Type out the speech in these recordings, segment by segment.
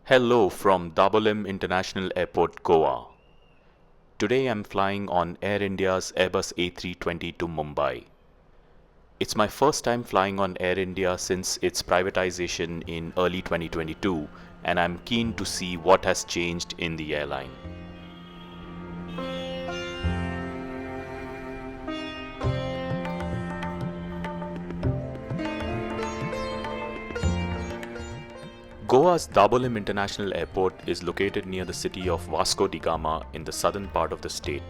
Hello from Dabolim International Airport, Goa. Today I'm flying on Air India's Airbus A320 to Mumbai. It's my first time flying on Air India since its privatization in early 2022, and I'm keen to see what has changed in the airline. Goa's Dabolim International Airport is located near the city of Vasco da Gama in the southern part of the state.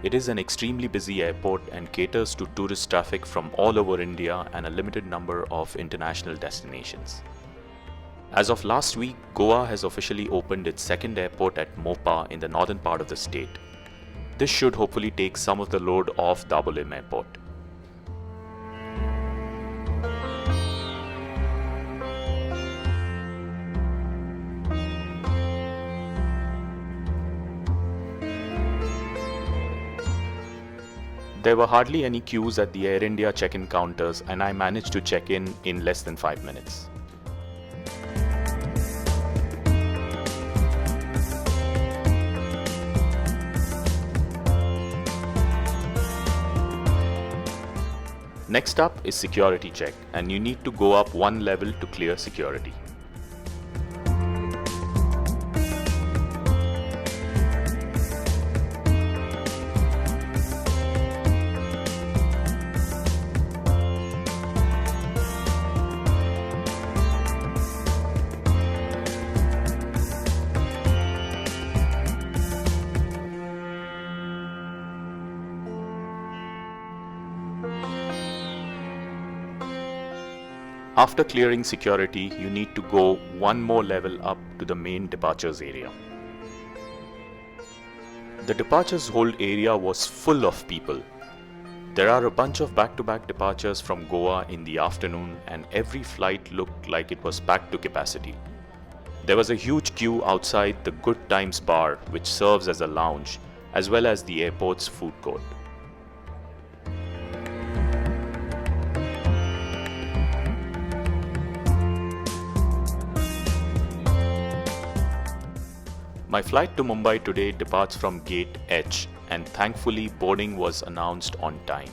It is an extremely busy airport and caters to tourist traffic from all over India and a limited number of international destinations. As of last week, Goa has officially opened its second airport at Mopa in the northern part of the state. This should hopefully take some of the load off Dabolim Airport. There were hardly any queues at the Air India check-in counters, and I managed to check in less than 5 minutes. Next up is security check, and you need to go up one level to clear security. After clearing security, you need to go one more level up to the main departures area. The departures hold area was full of people. There are a bunch of back-to-back departures from Goa in the afternoon, and every flight looked like it was packed to capacity. There was a huge queue outside the Good Times bar, which serves as a lounge, as well as the airport's food court. My flight to Mumbai today departs from Gate H, and thankfully boarding was announced on time.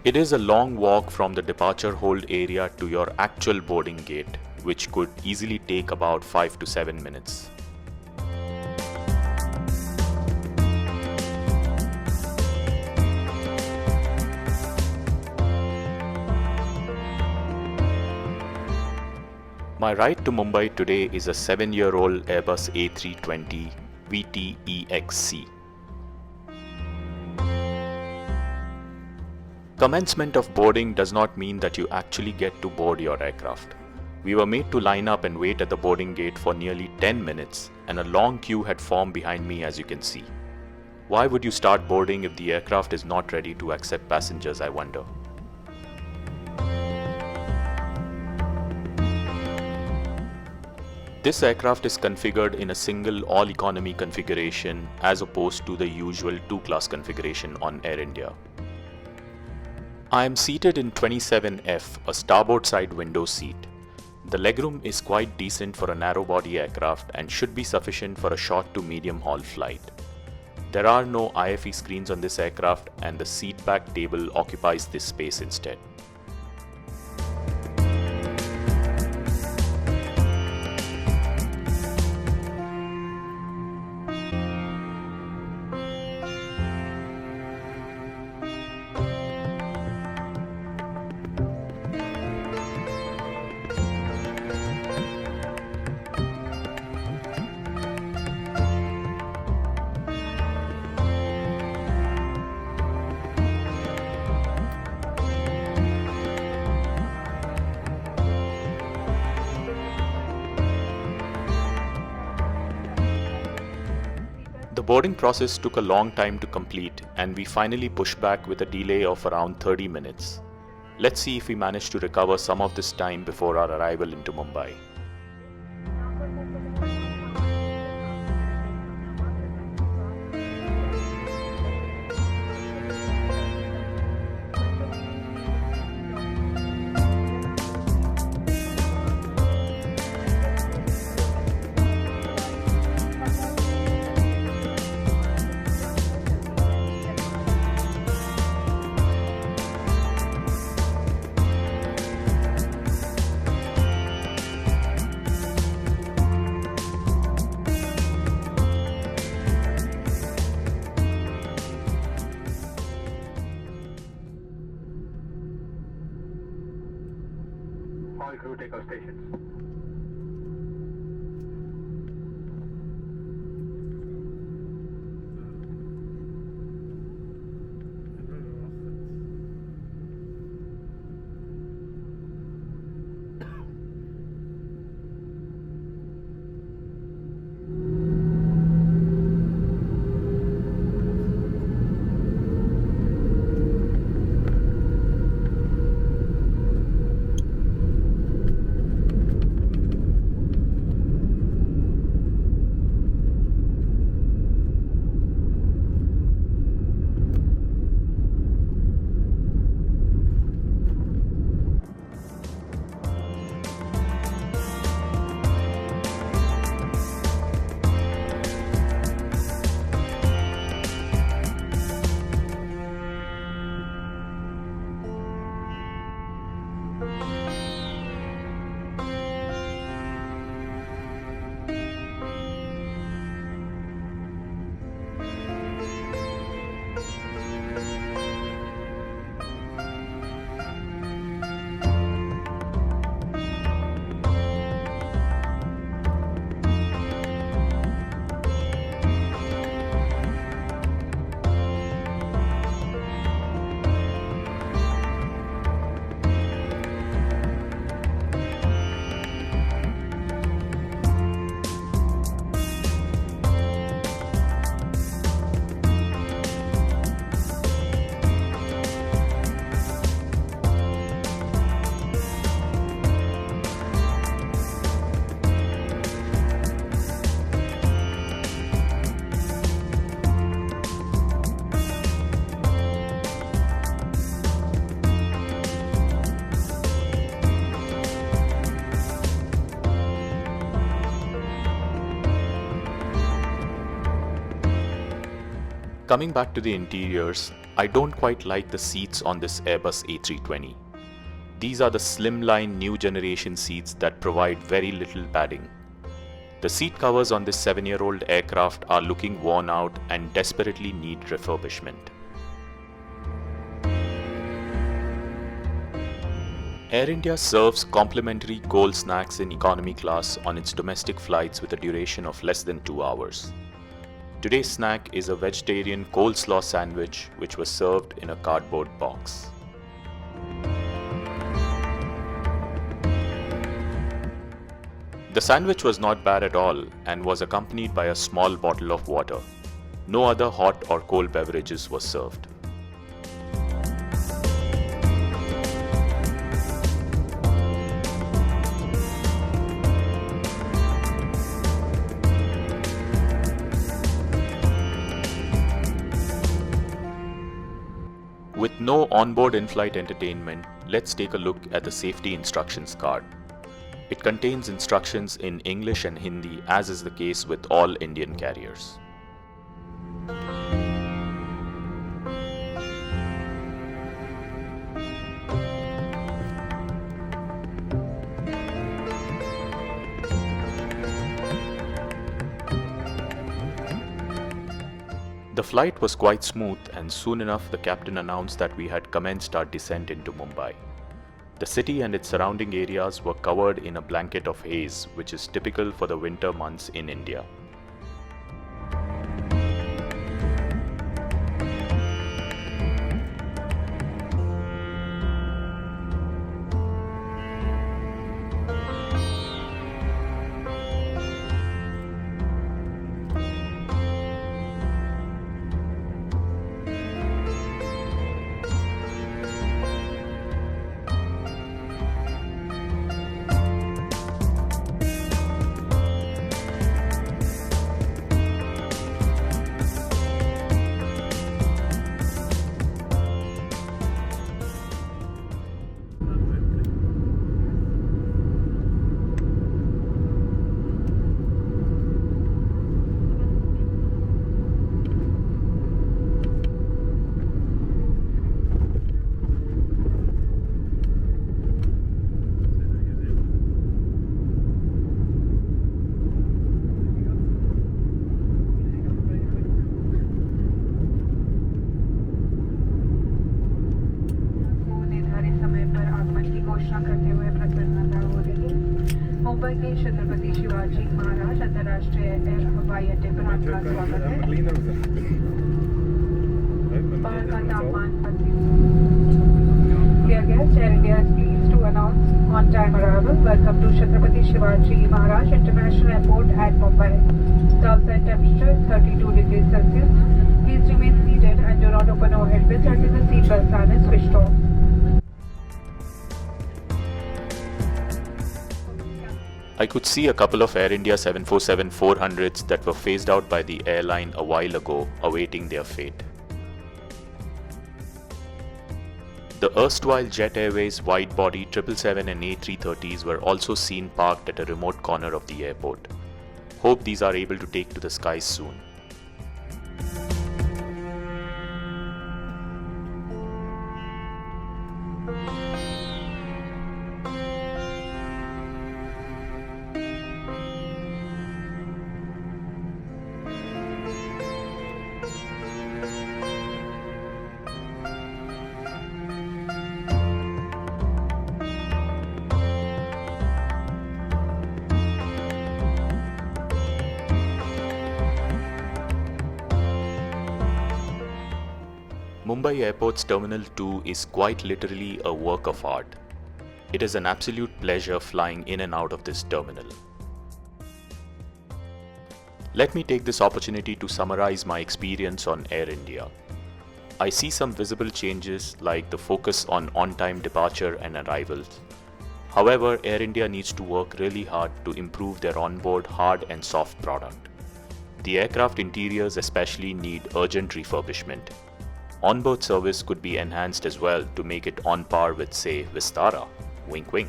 It is a long walk from the departure hold area to your actual boarding gate, which could easily take about 5 to 7 minutes. My ride to Mumbai today is a 7-year-old Airbus A320 VTEXC. Commencement of boarding does not mean that you actually get to board your aircraft. We were made to line up and wait at the boarding gate for nearly 10 minutes, and a long queue had formed behind me, as you can see. Why would you start boarding if the aircraft is not ready to accept passengers, I wonder? This aircraft is configured in a single all-economy configuration as opposed to the usual two-class configuration on Air India. I am seated in 27F, a starboard side window seat. The legroom is quite decent for a narrow-body aircraft and should be sufficient for a short to medium-haul flight. There are no IFE screens on this aircraft, and the seat back table occupies this space instead. The boarding process took a long time to complete, and we finally pushed back with a delay of around 30 minutes. Let's see if we manage to recover some of this time before our arrival into Mumbai. all crew take off stations. Coming back to the interiors, I don't quite like the seats on this Airbus A320. These are the slimline new generation seats that provide very little padding. The seat covers on this 7-year-old aircraft are looking worn out and desperately need refurbishment. Air India serves complimentary cold snacks in economy class on its domestic flights with a duration of less than 2 hours. Today's snack is a vegetarian coleslaw sandwich which was served in a cardboard box. The sandwich was not bad at all and was accompanied by a small bottle of water. No other hot or cold beverages was served. With no onboard in-flight entertainment, let's take a look at the safety instructions card. It contains instructions in English and Hindi, as is the case with all Indian carriers. The flight was quite smooth, and soon enough the captain announced that we had commenced our descent into Mumbai. The city and its surrounding areas were covered in a blanket of haze, which is typical for the winter months in India. Shivaji Maharaj अंतर्राष्ट्रीय हवाई अड्डे पर आपका स्वागत है। बाहर का तापमान 32। Dear guests, Air India is pleased to announce on-time arrival. Welcome to Chhatrapati Shivaji Maharaj International Airport at Mumbai. The outside temperature is 32 degrees Celsius. Please remain seated and do not open overhead bins until the seatbelt sign is switched off. I could see a couple of Air India 747-400s that were phased out by the airline a while ago, awaiting their fate. The erstwhile Jet Airways wide-body 777 and A330s were also seen parked at a remote corner of the airport. Hope these are able to take to the skies soon. Mumbai Airport's Terminal 2 is quite literally a work of art. It is an absolute pleasure flying in and out of this terminal. Let me take this opportunity to summarize my experience on Air India. I see some visible changes like the focus on on-time departure and arrivals. However, Air India needs to work really hard to improve their onboard hard and soft product. The aircraft interiors especially need urgent refurbishment. Onboard service could be enhanced as well to make it on par with, say, Vistara. Wink wink.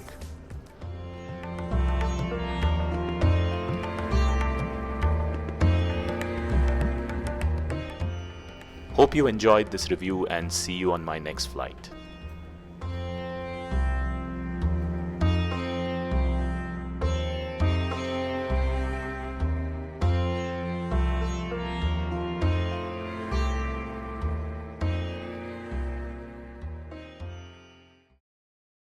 Hope you enjoyed this review and see you on my next flight.